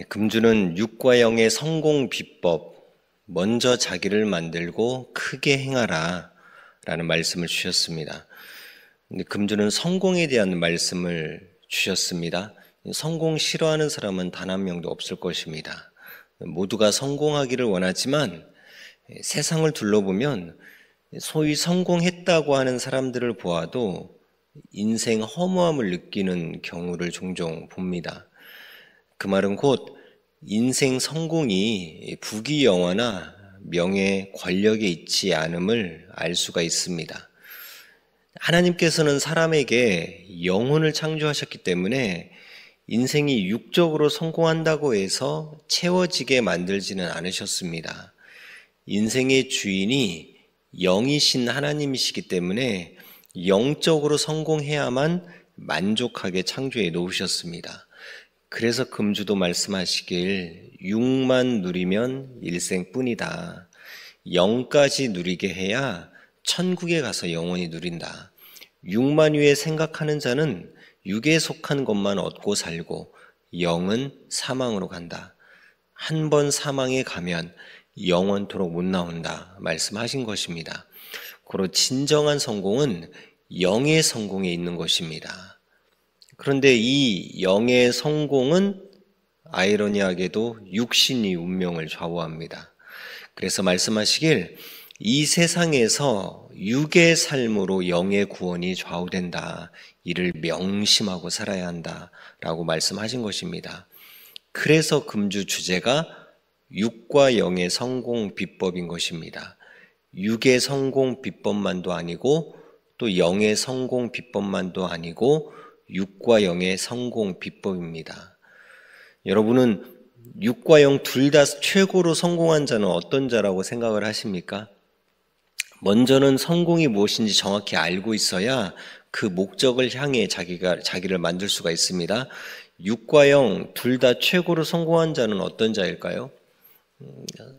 금주는 육과 영의 성공 비법, 먼저 자기를 만들고 크게 행하라 라는 말씀을 주셨습니다. 금주는 성공에 대한 말씀을 주셨습니다. 성공 싫어하는 사람은 단 한 명도 없을 것입니다. 모두가 성공하기를 원하지만 세상을 둘러보면 소위 성공했다고 하는 사람들을 보아도 인생 허무함을 느끼는 경우를 종종 봅니다. 그 말은 곧 인생 성공이 부귀영화나 명예, 권력에 있지 않음을 알 수가 있습니다. 하나님께서는 사람에게 영혼을 창조하셨기 때문에 인생이 육적으로 성공한다고 해서 채워지게 만들지는 않으셨습니다. 인생의 주인이 영이신 하나님이시기 때문에 영적으로 성공해야만 만족하게 창조해 놓으셨습니다. 그래서 금주도 말씀하시길 육만 누리면 일생뿐이다. 영까지 누리게 해야 천국에 가서 영원히 누린다. 육만 위에 생각하는 자는 육에 속한 것만 얻고 살고 영은 사망으로 간다. 한 번 사망에 가면 영원토록 못 나온다 말씀하신 것입니다. 고로 진정한 성공은 영의 성공에 있는 것입니다. 그런데 이 영의 성공은 아이러니하게도 육신이 운명을 좌우합니다. 그래서 말씀하시길 이 세상에서 육의 삶으로 영의 구원이 좌우된다. 이를 명심하고 살아야 한다 라고 말씀하신 것입니다. 그래서 금주 주제가 육과 영의 성공 비법인 것입니다. 육의 성공 비법만도 아니고 또 영의 성공 비법만도 아니고 육과 영의 성공 비법입니다. 여러분은 육과 영 둘 다 최고로 성공한 자는 어떤 자라고 생각을 하십니까? 먼저는 성공이 무엇인지 정확히 알고 있어야 그 목적을 향해 자기를 만들 수가 있습니다. 육과 영 둘 다 최고로 성공한 자는 어떤 자일까요?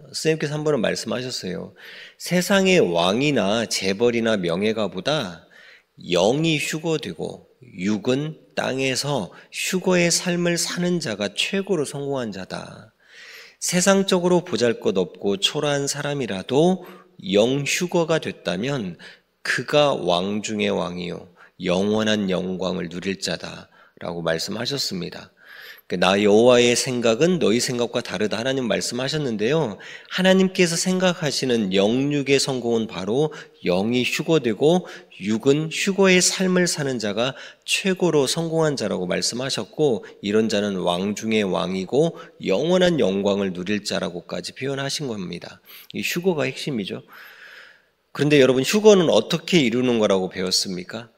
선생님께서 한 번은 말씀하셨어요. 세상의 왕이나 재벌이나 명예가보다 영이 휴거되고 육은 땅에서 휴거의 삶을 사는 자가 최고로 성공한 자다. 세상적으로 보잘것없고 초라한 사람이라도 영휴거가 됐다면 그가 왕 중의 왕이요 영원한 영광을 누릴 자다라고 말씀하셨습니다. 나 여호와의 생각은 너희 생각과 다르다 하나님 말씀하셨는데요. 하나님께서 생각하시는 영육의 성공은 바로 영이 휴거되고 육은 휴거의 삶을 사는 자가 최고로 성공한 자라고 말씀하셨고, 이런 자는 왕 중의 왕이고 영원한 영광을 누릴 자라고까지 표현하신 겁니다. 이 휴거가 핵심이죠. 그런데 여러분, 휴거는 어떻게 이루는 거라고 배웠습니까?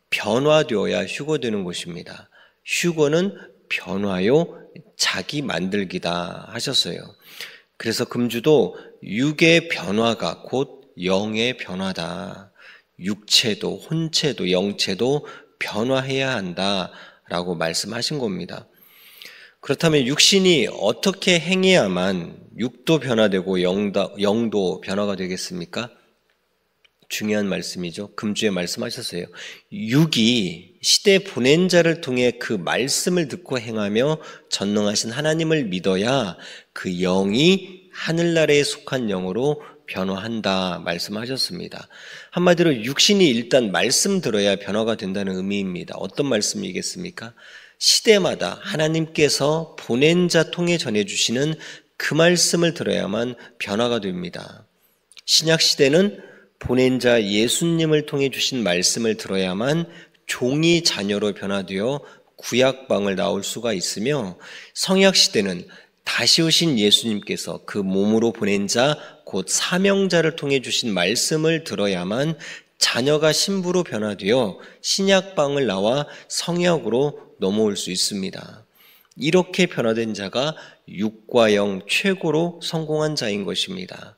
변화되어야 휴거되는 것입니다. 휴거는 변화요 자기 만들기다 하셨어요. 그래서 금주도 육의 변화가 곧 영의 변화다. 육체도 혼체도 영체도 변화해야 한다라고 말씀하신 겁니다. 그렇다면 육신이 어떻게 행해야만 육도 변화되고 영도 변화가 되겠습니까? 중요한 말씀이죠. 금주에 말씀하셨어요. 육이 시대 보낸 자를 통해 그 말씀을 듣고 행하며 전능하신 하나님을 믿어야 그 영이 하늘나라에 속한 영으로 변화한다 말씀하셨습니다. 한마디로 육신이 일단 말씀 들어야 변화가 된다는 의미입니다. 어떤 말씀이겠습니까? 시대마다 하나님께서 보낸 자 통해 전해주시는 그 말씀을 들어야만 변화가 됩니다. 신약 시대는 보낸 자 예수님을 통해 주신 말씀을 들어야만 종이 자녀로 변화되어 구약방을 나올 수가 있으며, 성약 시대는 다시 오신 예수님께서 그 몸으로 보낸 자 곧 사명자를 통해 주신 말씀을 들어야만 자녀가 신부로 변화되어 신약방을 나와 성약으로 넘어올 수 있습니다. 이렇게 변화된 자가 육과 영 최고로 성공한 자인 것입니다.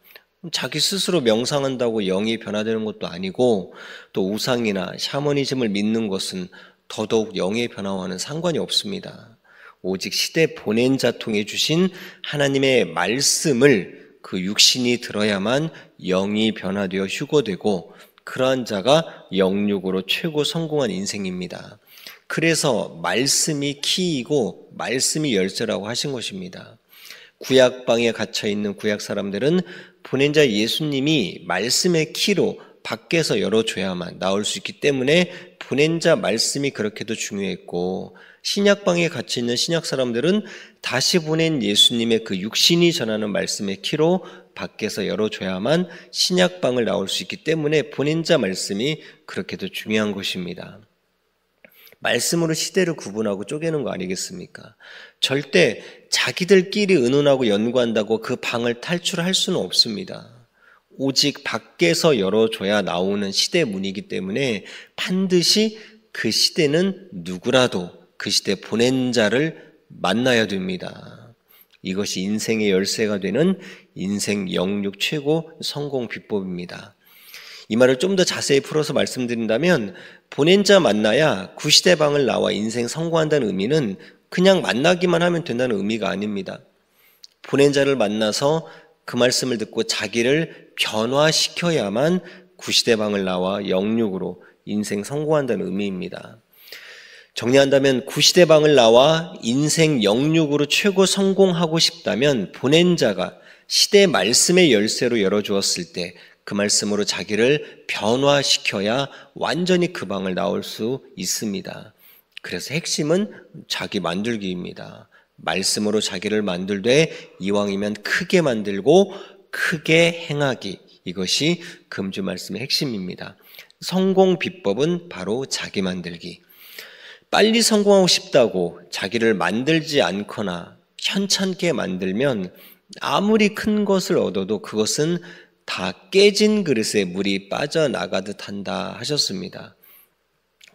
자기 스스로 명상한다고 영이 변화되는 것도 아니고, 또 우상이나 샤머니즘을 믿는 것은 더더욱 영의 변화와는 상관이 없습니다. 오직 시대 보낸 자 통해 주신 하나님의 말씀을 그 육신이 들어야만 영이 변화되어 휴거되고, 그러한 자가 영육으로 최고 성공한 인생입니다. 그래서 말씀이 키이고 말씀이 열쇠라고 하신 것입니다. 구약방에 갇혀있는 구약 사람들은 보낸 자 예수님이 말씀의 키로 밖에서 열어줘야만 나올 수 있기 때문에 보낸 자 말씀이 그렇게도 중요했고, 신약방에 갇혀있는 신약 사람들은 다시 보낸 예수님의 그 육신이 전하는 말씀의 키로 밖에서 열어줘야만 신약방을 나올 수 있기 때문에 보낸 자 말씀이 그렇게도 중요한 것입니다. 말씀으로 시대를 구분하고 쪼개는 거 아니겠습니까? 절대 자기들끼리 의논하고 연구한다고 그 방을 탈출할 수는 없습니다. 오직 밖에서 열어줘야 나오는 시대 문이기 때문에 반드시 그 시대는 누구라도 그 시대 보낸 자를 만나야 됩니다. 이것이 인생의 열쇠가 되는 인생 영육 최고 성공 비법입니다. 이 말을 좀 더 자세히 풀어서 말씀드린다면, 보낸 자 만나야 구시대방을 나와 인생 성공한다는 의미는 그냥 만나기만 하면 된다는 의미가 아닙니다. 보낸 자를 만나서 그 말씀을 듣고 자기를 변화시켜야만 구시대방을 나와 영육으로 인생 성공한다는 의미입니다. 정리한다면 구시대방을 나와 인생 영육으로 최고 성공하고 싶다면 보낸 자가 시대 말씀의 열쇠로 열어주었을 때 그 말씀으로 자기를 변화시켜야 완전히 그 방을 나올 수 있습니다. 그래서 핵심은 자기 만들기입니다. 말씀으로 자기를 만들되 이왕이면 크게 만들고 크게 행하기, 이것이 금주 말씀의 핵심입니다. 성공 비법은 바로 자기 만들기. 빨리 성공하고 싶다고 자기를 만들지 않거나 현찮게 만들면 아무리 큰 것을 얻어도 그것은 다 깨진 그릇에 물이 빠져나가듯 한다 하셨습니다.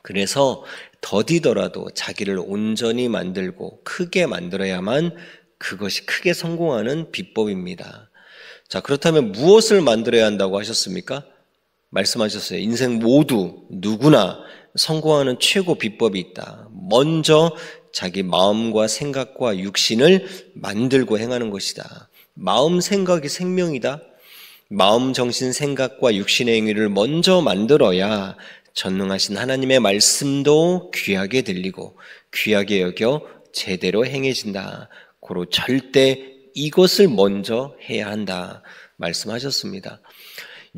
그래서 더디더라도 자기를 온전히 만들고 크게 만들어야만 그것이 크게 성공하는 비법입니다. 자, 그렇다면 무엇을 만들어야 한다고 하셨습니까? 말씀하셨어요. 인생 모두 누구나 성공하는 최고 비법이 있다. 먼저 자기 마음과 생각과 육신을 만들고 행하는 것이다. 마음, 생각이 생명이다. 마음, 정신, 생각과 육신의 행위를 먼저 만들어야 전능하신 하나님의 말씀도 귀하게 들리고 귀하게 여겨 제대로 행해진다. 고로 절대 이것을 먼저 해야 한다 말씀하셨습니다.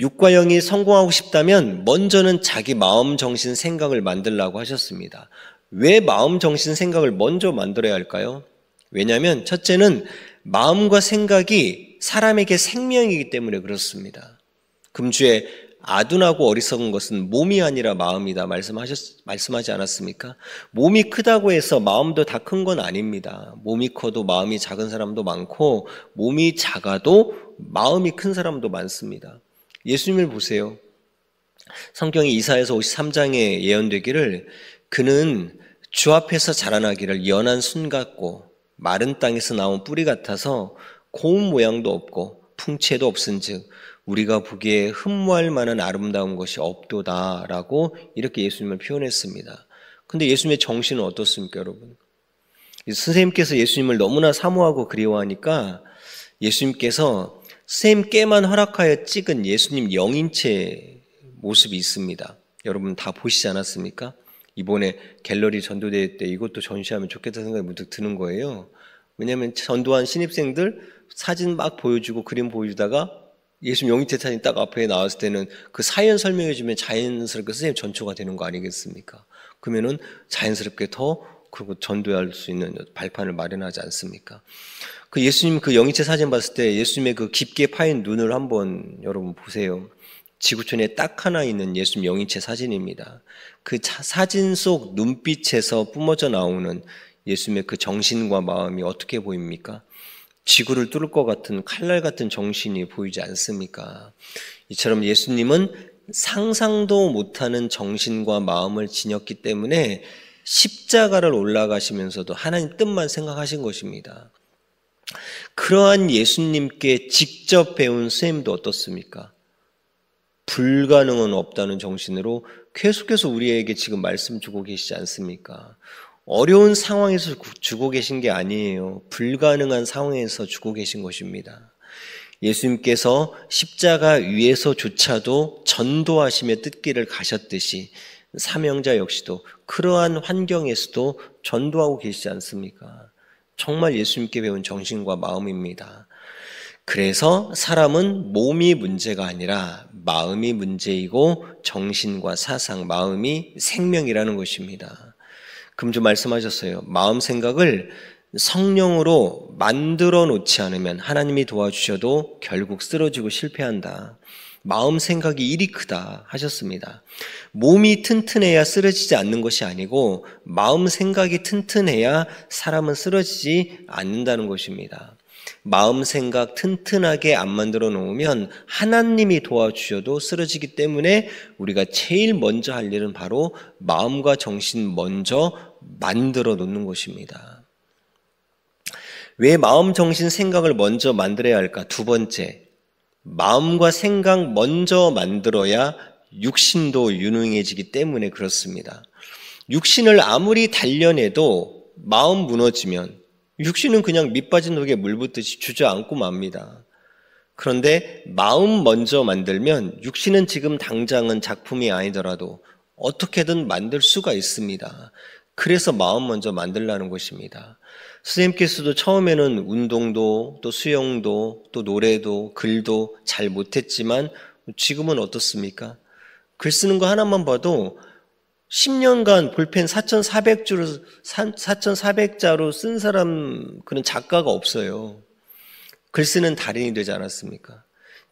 육과 영이 성공하고 싶다면 먼저는 자기 마음, 정신, 생각을 만들라고 하셨습니다. 왜 마음, 정신, 생각을 먼저 만들어야 할까요? 왜냐하면 첫째는 마음과 생각이 사람에게 생명이기 때문에 그렇습니다. 금주에 아둔하고 어리석은 것은 몸이 아니라 마음이다 말씀하지 않았습니까? 몸이 크다고 해서 마음도 다 큰 건 아닙니다. 몸이 커도 마음이 작은 사람도 많고 몸이 작아도 마음이 큰 사람도 많습니다. 예수님을 보세요. 성경에 이사야서 53장에 예언되기를 그는 주 앞에서 자라나기를 연한 순 같고 마른 땅에서 나온 뿌리 같아서 고운 모양도 없고 풍채도 없은즉 우리가 보기에 흠모할 만한 아름다운 것이 없도다라고 이렇게 예수님을 표현했습니다. 근데 예수님의 정신은 어떻습니까, 여러분? 선생님께서 예수님을 너무나 사모하고 그리워하니까 예수님께서 선생님께만 허락하여 찍은 예수님 영인체 모습이 있습니다. 여러분 다 보시지 않았습니까? 이번에 갤러리 전도대회 때 이것도 전시하면 좋겠다는 생각이 문득 드는 거예요. 왜냐하면 전도한 신입생들 사진 막 보여주고 그림 보여주다가 예수님 영인체 사진 딱 앞에 나왔을 때는 그 사연 설명해 주면 자연스럽게 선생님 전초가 되는 거 아니겠습니까? 그러면은 자연스럽게 더 그리고 전도할 수 있는 발판을 마련하지 않습니까? 그 예수님 그 영인체 사진 봤을 때 예수님의 그 깊게 파인 눈을 한번 여러분 보세요. 지구촌에 딱 하나 있는 예수님 영인체 사진입니다. 그 사진 속 눈빛에서 뿜어져 나오는 예수님의 그 정신과 마음이 어떻게 보입니까? 지구를 뚫을 것 같은 칼날 같은 정신이 보이지 않습니까? 이처럼 예수님은 상상도 못하는 정신과 마음을 지녔기 때문에 십자가를 올라가시면서도 하나님 뜻만 생각하신 것입니다. 그러한 예수님께 직접 배운 선생님도 어떻습니까? 불가능은 없다는 정신으로 계속해서 우리에게 지금 말씀 주고 계시지 않습니까? 어려운 상황에서 주고 계신 게 아니에요. 불가능한 상황에서 주고 계신 것입니다. 예수님께서 십자가 위에서조차도 전도하시며 뜯기를 가셨듯이 사명자 역시도 그러한 환경에서도 전도하고 계시지 않습니까? 정말 예수님께 배운 정신과 마음입니다. 그래서 사람은 몸이 문제가 아니라 마음이 문제이고 정신과 사상, 마음이 생명이라는 것입니다. 금주 말씀하셨어요. 마음 생각을 성령으로 만들어 놓지 않으면 하나님이 도와주셔도 결국 쓰러지고 실패한다. 마음 생각이 일이 크다 하셨습니다. 몸이 튼튼해야 쓰러지지 않는 것이 아니고 마음 생각이 튼튼해야 사람은 쓰러지지 않는다는 것입니다. 마음 생각 튼튼하게 안 만들어 놓으면 하나님이 도와주셔도 쓰러지기 때문에 우리가 제일 먼저 할 일은 바로 마음과 정신 먼저 만들어 놓는 것입니다. 왜 마음, 정신, 생각을 먼저 만들어야 할까? 두 번째, 마음과 생각 먼저 만들어야 육신도 유능해지기 때문에 그렇습니다. 육신을 아무리 단련해도 마음 무너지면 육신은 그냥 밑빠진 흙에 물 붓듯이 주저앉고 맙니다. 그런데 마음 먼저 만들면 육신은 지금 당장은 작품이 아니더라도 어떻게든 만들 수가 있습니다. 그래서 마음 먼저 만들라는 것입니다. 선생님께서도 처음에는 운동도 또 수영도 또 노래도 글도 잘 못했지만 지금은 어떻습니까? 글 쓰는 거 하나만 봐도 10년간 볼펜 4,400자로 쓴 사람, 그런 작가가 없어요. 글 쓰는 달인이 되지 않았습니까?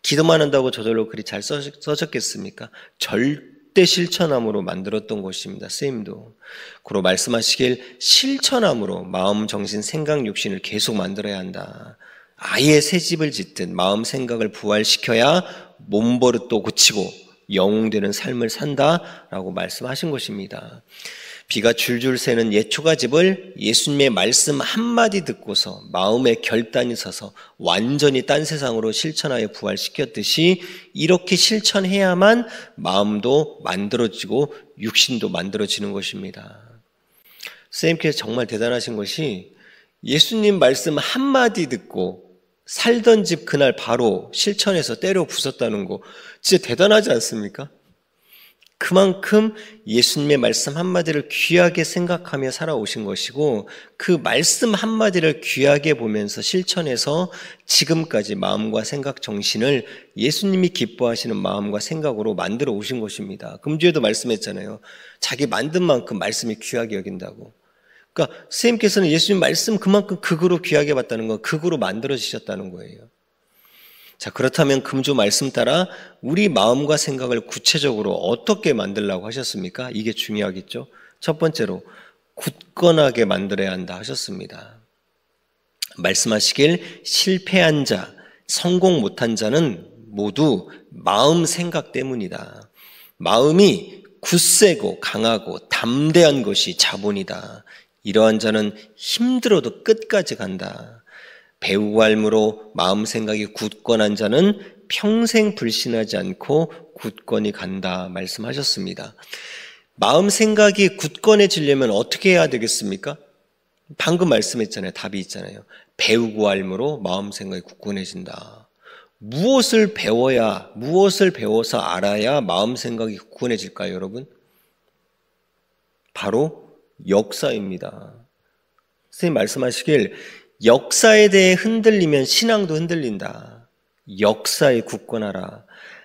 기도만 한다고 저절로 글이 잘 써졌겠습니까? 절대 실천함으로 만들었던 것입니다. 선생님도. 그로 말씀하시길 실천함으로 마음, 정신, 생각, 육신을 계속 만들어야 한다. 아예 새 집을 짓듯 마음, 생각을 부활시켜야 몸버릇도 고치고 영웅되는 삶을 산다라고 말씀하신 것입니다. 비가 줄줄 새는 옛 초가집을 예수님의 말씀 한마디 듣고서 마음의 결단이 서서 완전히 딴 세상으로 실천하여 부활시켰듯이 이렇게 실천해야만 마음도 만들어지고 육신도 만들어지는 것입니다. 선생님께서 정말 대단하신 것이 예수님 말씀 한마디 듣고 살던 집 그날 바로 실천해서 때려 부쉈다는 거 진짜 대단하지 않습니까? 그만큼 예수님의 말씀 한마디를 귀하게 생각하며 살아오신 것이고 그 말씀 한마디를 귀하게 보면서 실천해서 지금까지 마음과 생각, 정신을 예수님이 기뻐하시는 마음과 생각으로 만들어 오신 것입니다. 금주에도 말씀했잖아요. 자기 만든 만큼 말씀이 귀하게 여긴다고. 그러니까 선생님께서는 예수님 말씀 그만큼 극으로 귀하게 봤다는 건 극으로 만들어지셨다는 거예요. 자, 그렇다면 금주 말씀 따라 우리 마음과 생각을 구체적으로 어떻게 만들라고 하셨습니까? 이게 중요하겠죠. 첫 번째로 굳건하게 만들어야 한다 하셨습니다. 말씀하시길 실패한 자, 성공 못한 자는 모두 마음 생각 때문이다. 마음이 굳세고 강하고 담대한 것이 자본이다. 이러한 자는 힘들어도 끝까지 간다. 배우고 알므로 마음 생각이 굳건한 자는 평생 불신하지 않고 굳건히 간다 말씀하셨습니다. 마음 생각이 굳건해지려면 어떻게 해야 되겠습니까? 방금 말씀했잖아요. 답이 있잖아요. 배우고 알므로 마음 생각이 굳건해진다. 무엇을 배워야, 무엇을 배워서 알아야 마음 생각이 굳건해질까요, 여러분? 바로 역사입니다. 선생님 말씀하시길 역사에 대해 흔들리면 신앙도 흔들린다. 역사에 굳건하라.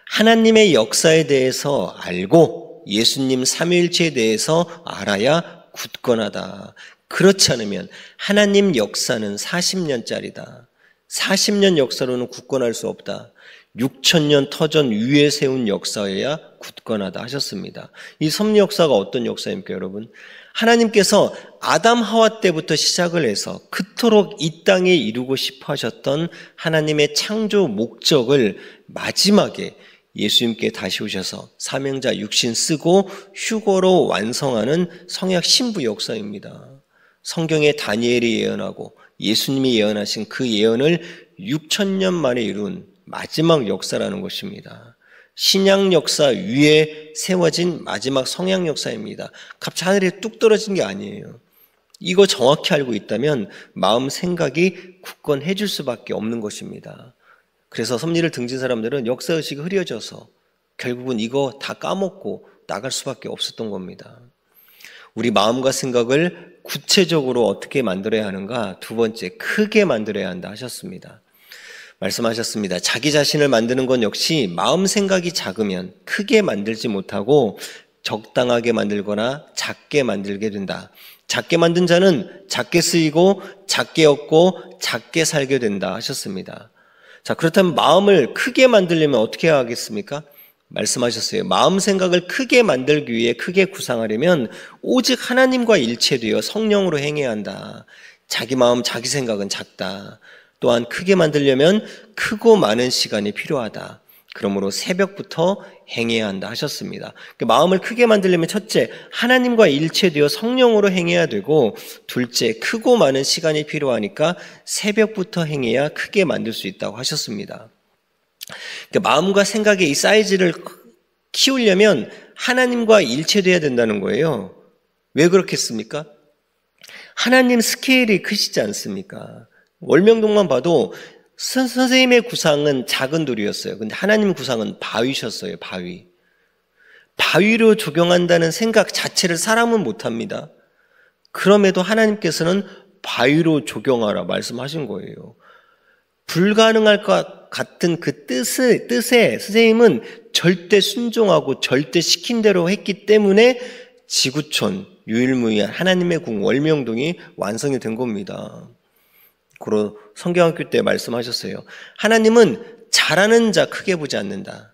하나님의 역사에 대해서 알고 예수님 삼위일체에 대해서 알아야 굳건하다. 그렇지 않으면 하나님 역사는 40년짜리다. 40년 역사로는 굳건할 수 없다. 6,000년 터전 위에 세운 역사여야 굳건하다 하셨습니다. 이 섭리 역사가 어떤 역사입니까, 여러분? 하나님께서 아담 하와 때부터 시작을 해서 그토록 이 땅에 이루고 싶어 하셨던 하나님의 창조 목적을 마지막에 예수님께 다시 오셔서 사명자 육신 쓰고 휴거로 완성하는 성약 신부 역사입니다. 성경에 다니엘이 예언하고 예수님이 예언하신 그 예언을 6,000년 만에 이룬 마지막 역사라는 것입니다. 신약 역사 위에 세워진 마지막 성약 역사입니다. 갑자기 하늘에 뚝 떨어진 게 아니에요. 이거 정확히 알고 있다면 마음 생각이 굳건해질 수밖에 없는 것입니다. 그래서 섭리를 등진 사람들은 역사의식이 흐려져서 결국은 이거 다 까먹고 나갈 수밖에 없었던 겁니다. 우리 마음과 생각을 구체적으로 어떻게 만들어야 하는가? 두 번째, 크게 만들어야 한다 하셨습니다. 말씀하셨습니다. 자기 자신을 만드는 건 역시 마음 생각이 작으면 크게 만들지 못하고 적당하게 만들거나 작게 만들게 된다. 작게 만든 자는 작게 쓰이고 작게 얻고 작게 살게 된다 하셨습니다. 자, 그렇다면 마음을 크게 만들려면 어떻게 해야 하겠습니까? 말씀하셨어요. 마음 생각을 크게 만들기 위해 크게 구상하려면 오직 하나님과 일체되어 성령으로 행해야 한다. 자기 마음, 자기 생각은 작다. 또한 크게 만들려면 크고 많은 시간이 필요하다. 그러므로 새벽부터 행해야 한다 하셨습니다. 마음을 크게 만들려면 첫째, 하나님과 일체되어 성령으로 행해야 되고, 둘째, 크고 많은 시간이 필요하니까 새벽부터 행해야 크게 만들 수 있다고 하셨습니다. 마음과 생각의 이 사이즈를 키우려면 하나님과 일체되어야 된다는 거예요. 왜 그렇겠습니까? 하나님 스케일이 크시지 않습니까? 월명동만 봐도 선생님의 구상은 작은 돌이었어요. 근데 하나님 구상은 바위셨어요. 바위로 조경한다는 생각 자체를 사람은 못합니다. 그럼에도 하나님께서는 바위로 조경하라 말씀하신 거예요. 불가능할 것 같은 그 뜻에 선생님은 절대 순종하고 절대 시킨 대로 했기 때문에 지구촌, 유일무이한 하나님의 궁 월명동이 완성이 된 겁니다. 그리고 성경학교 때 말씀하셨어요. 하나님은 잘하는 자 크게 보지 않는다.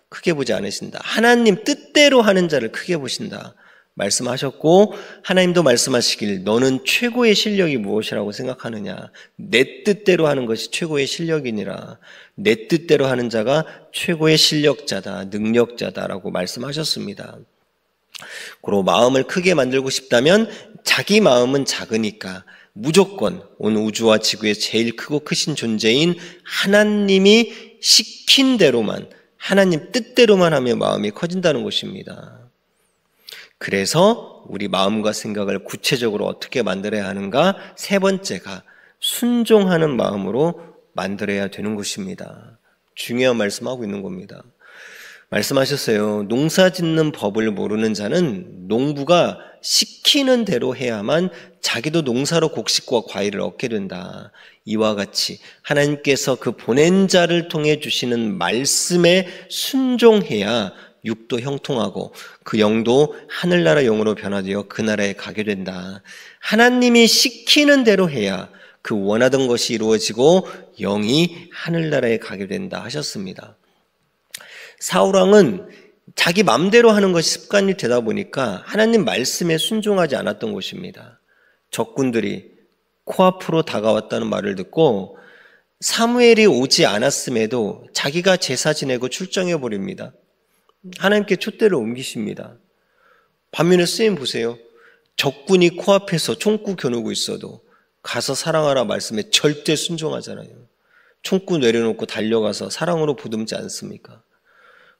크게 보지 않으신다. 하나님 뜻대로 하는 자를 크게 보신다. 말씀하셨고 하나님도 말씀하시길 너는 최고의 실력이 무엇이라고 생각하느냐. 내 뜻대로 하는 것이 최고의 실력이니라. 내 뜻대로 하는 자가 최고의 실력자다. 능력자다라고 말씀하셨습니다. 그리고 마음을 크게 만들고 싶다면 자기 마음은 작으니까 무조건 온 우주와 지구의 제일 크고 크신 존재인 하나님이 시킨 대로만, 하나님 뜻대로만 하면 마음이 커진다는 것입니다. 그래서 우리 마음과 생각을 구체적으로 어떻게 만들어야 하는가? 세 번째가 순종하는 마음으로 만들어야 되는 것입니다. 중요한 말씀하고 있는 겁니다. 말씀하셨어요. 농사 짓는 법을 모르는 자는 농부가 시키는 대로 해야만 자기도 농사로 곡식과 과일을 얻게 된다. 이와 같이 하나님께서 그 보낸 자를 통해 주시는 말씀에 순종해야 육도 형통하고 그 영도 하늘나라 영으로 변화되어 그 나라에 가게 된다. 하나님이 시키는 대로 해야 그 원하던 것이 이루어지고 영이 하늘나라에 가게 된다 하셨습니다. 사울왕은 자기 맘대로 하는 것이 습관이 되다 보니까 하나님 말씀에 순종하지 않았던 것입니다. 적군들이 코앞으로 다가왔다는 말을 듣고 사무엘이 오지 않았음에도 자기가 제사 지내고 출정해 버립니다. 하나님께 촛대를 옮기십니다. 반면에 스님 보세요. 적군이 코앞에서 총구 겨누고 있어도 가서 사랑하라 말씀에 절대 순종하잖아요. 총구 내려놓고 달려가서 사랑으로 보듬지 않습니까?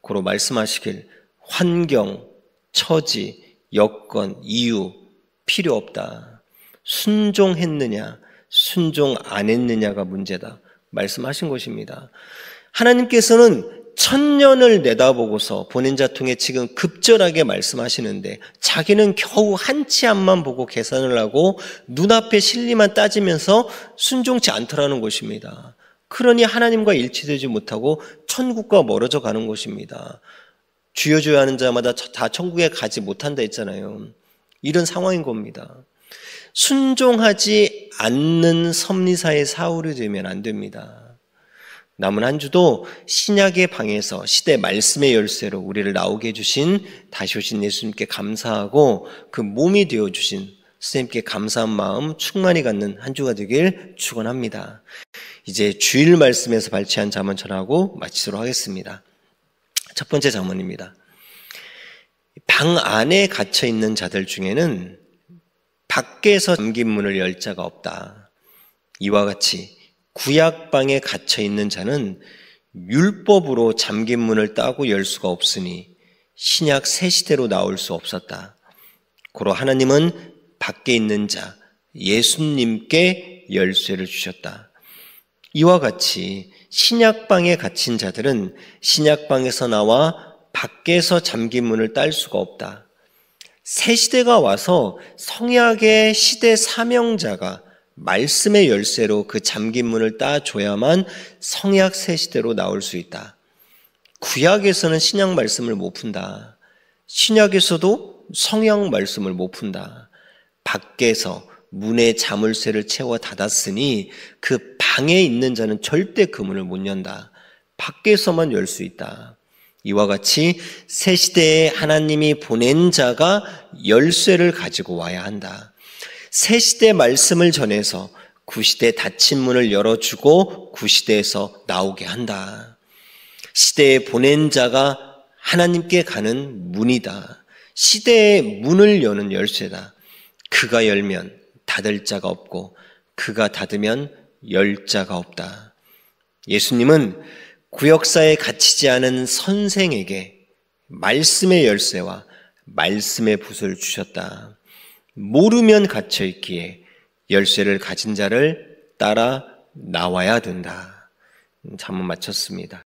고로 말씀하시길 환경, 처지, 여건, 이유 필요 없다. 순종했느냐, 순종 안 했느냐가 문제다. 말씀하신 것입니다. 하나님께서는 천년을 내다보고서 보낸 자 통해 지금 급절하게 말씀하시는데 자기는 겨우 한 치 앞만 보고 계산을 하고 눈앞의 실리만 따지면서 순종치 않더라는 것입니다. 그러니 하나님과 일치되지 못하고 천국과 멀어져 가는 것입니다. 주여주여 하는 자마다 다 천국에 가지 못한다 했잖아요. 이런 상황인 겁니다. 순종하지 않는 섭리사의 사울이 되면 안 됩니다. 남은 한 주도 신약의 방에서 시대 말씀의 열쇠로 우리를 나오게 해주신 다시 오신 예수님께 감사하고 그 몸이 되어주신 선생님께 감사한 마음 충만히 갖는 한 주가 되길 축원합니다. 이제 주일 말씀에서 발췌한 잠언 전하고 마치도록 하겠습니다. 첫 번째 잠언입니다. 방 안에 갇혀 있는 자들 중에는 밖에서 잠긴 문을 열 자가 없다. 이와 같이 구약방에 갇혀 있는 자는 율법으로 잠긴 문을 따고 열 수가 없으니 신약 새 시대로 나올 수 없었다. 고로 하나님은 밖에 있는 자 예수님께 열쇠를 주셨다. 이와 같이 신약방에 갇힌 자들은 신약방에서 나와 밖에서 잠긴 문을 딸 수가 없다. 새 시대가 와서 성약의 시대 사명자가 말씀의 열쇠로 그 잠긴 문을 따줘야만 성약 새 시대로 나올 수 있다. 구약에서는 신약 말씀을 못 푼다. 신약에서도 성약 말씀을 못 푼다. 밖에서 문에 자물쇠를 채워 닫았으니 그 방에 있는 자는 절대 그 문을 못 연다. 밖에서만 열 수 있다. 이와 같이 새 시대에 하나님이 보낸 자가 열쇠를 가지고 와야 한다. 새 시대 말씀을 전해서 구시대 닫힌 문을 열어주고 구시대에서 나오게 한다. 시대에 보낸 자가 하나님께 가는 문이다. 시대의 문을 여는 열쇠다. 그가 열면 닫을 자가 없고 그가 닫으면 열 자가 없다. 예수님은 구역사에 갇히지 않은 선생에게 말씀의 열쇠와 말씀의 붓을 주셨다. 모르면 갇혀 있기에 열쇠를 가진 자를 따라 나와야 된다. 잠은 마쳤습니다.